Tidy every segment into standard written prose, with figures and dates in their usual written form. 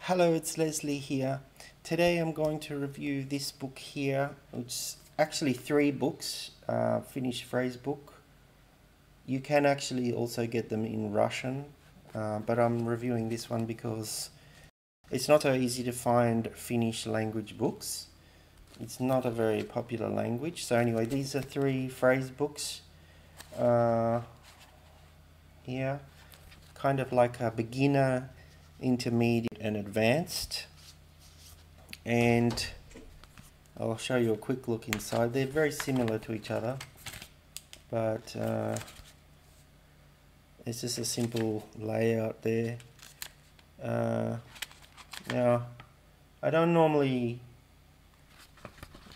Hello, it's Leslie here. Today I'm going to review this book here, which is actually three books, Finnish phrase book. You can actually also get them in Russian, but I'm reviewing this one because it's not so easy to find Finnish language books. It's not a very popular language. So anyway, these are three phrase books here, kind of like a beginner, intermediate and advanced, and I'll show you a quick look inside. They're very similar to each other, but it's just a simple layout there. Now I don't normally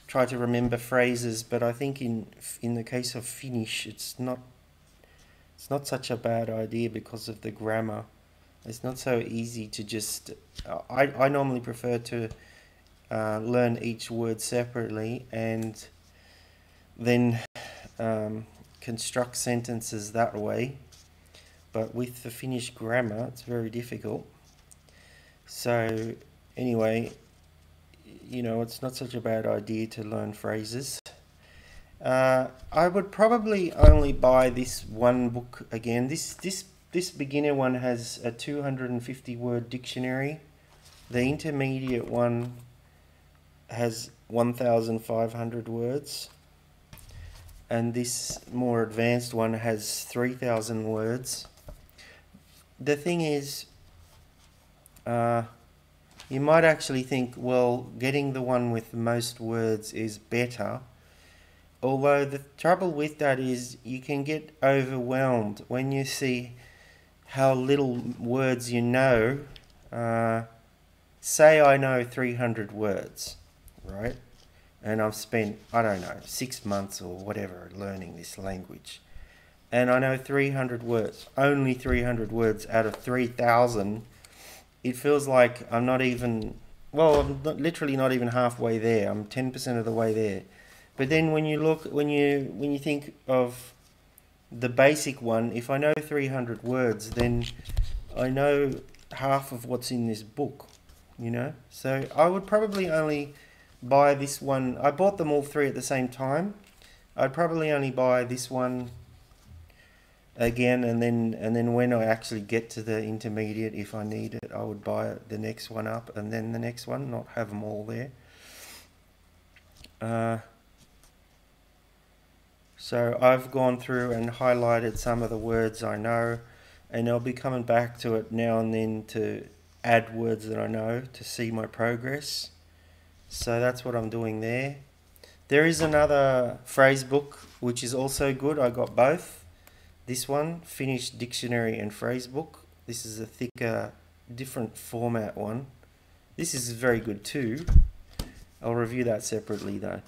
try to remember phrases, but I think in the case of Finnish it's not such a bad idea because of the grammar. It's not so easy to just... I normally prefer to learn each word separately and then construct sentences that way. But with the Finnish grammar, it's very difficult. So anyway, you know, it's not such a bad idea to learn phrases. I would probably only buy this one book again. This beginner one has a 250 word dictionary. The intermediate one has 1,500 words. And this more advanced one has 3,000 words. The thing is, you might actually think, well, getting the one with the most words is better. Although the trouble with that is you can get overwhelmed when you see how little words you know. Say I know 300 words, right? And I've spent, I don't know, 6 months or whatever learning this language. And I know 300 words, only 300 words out of 3,000. It feels like I'm not even, well, I'm literally not even halfway there. I'm 10% of the way there. But then when you think of the basic one, if I know 300 words, then I know half of what's in this book, you know? So I would probably only buy this one. I bought them all three at the same time. I'd probably only buy this one again, and then when I actually get to the intermediate, if I need it, I would buy the next one up and then the next one, not have them all there. So I've gone through and highlighted some of the words I know, and I'll be coming back to it now and then to add words that I know to see my progress. So that's what I'm doing there. There is another phrase book which is also good. I got both. This one, Finnish Dictionary and Phrase Book. This is a thicker, different format one. This is very good too. I'll review that separately though.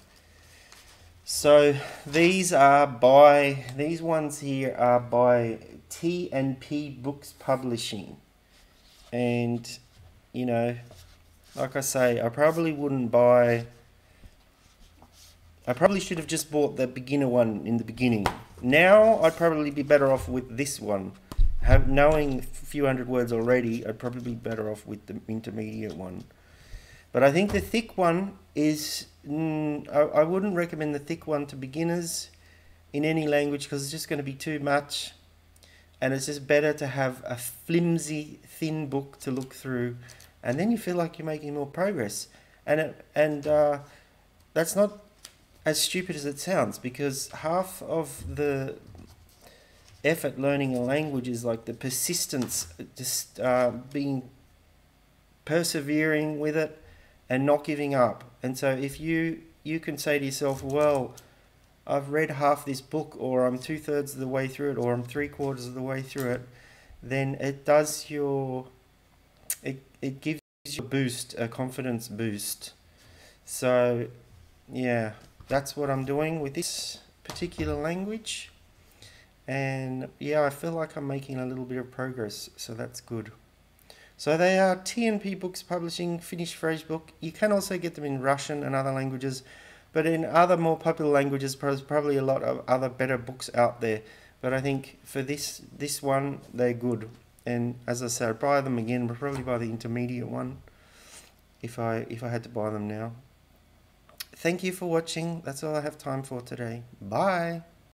So these ones here are by T&P Books Publishing. And, you know, like I say, I probably should have just bought the beginner one in the beginning. Now I'd probably be better off with this one. Knowing a few hundred words already, I'd probably be better off with the intermediate one. But I think the thick one is... I wouldn't recommend the thick one to beginners in any language because it's just going to be too much. And it's just better to have a flimsy, thin book to look through. And then you feel like you're making more progress. And that's not as stupid as it sounds, because half of the effort learning a language is like the persistence, just persevering with it and not giving up. And so if you can say to yourself, well, I've read half this book, or I'm 2/3 of the way through it, or I'm 3/4 of the way through it, then it gives you a boost, a confidence boost. So yeah, that's what I'm doing with this particular language. And yeah, I feel like I'm making a little bit of progress, so that's good. So they are T&P Books Publishing, Finnish phrase book. You can also get them in Russian and other languages, but in other more popular languages, there's probably a lot of other better books out there. But I think for this one, they're good. And as I said, I'd buy them again, but probably buy the intermediate one if I had to buy them now. Thank you for watching. That's all I have time for today. Bye.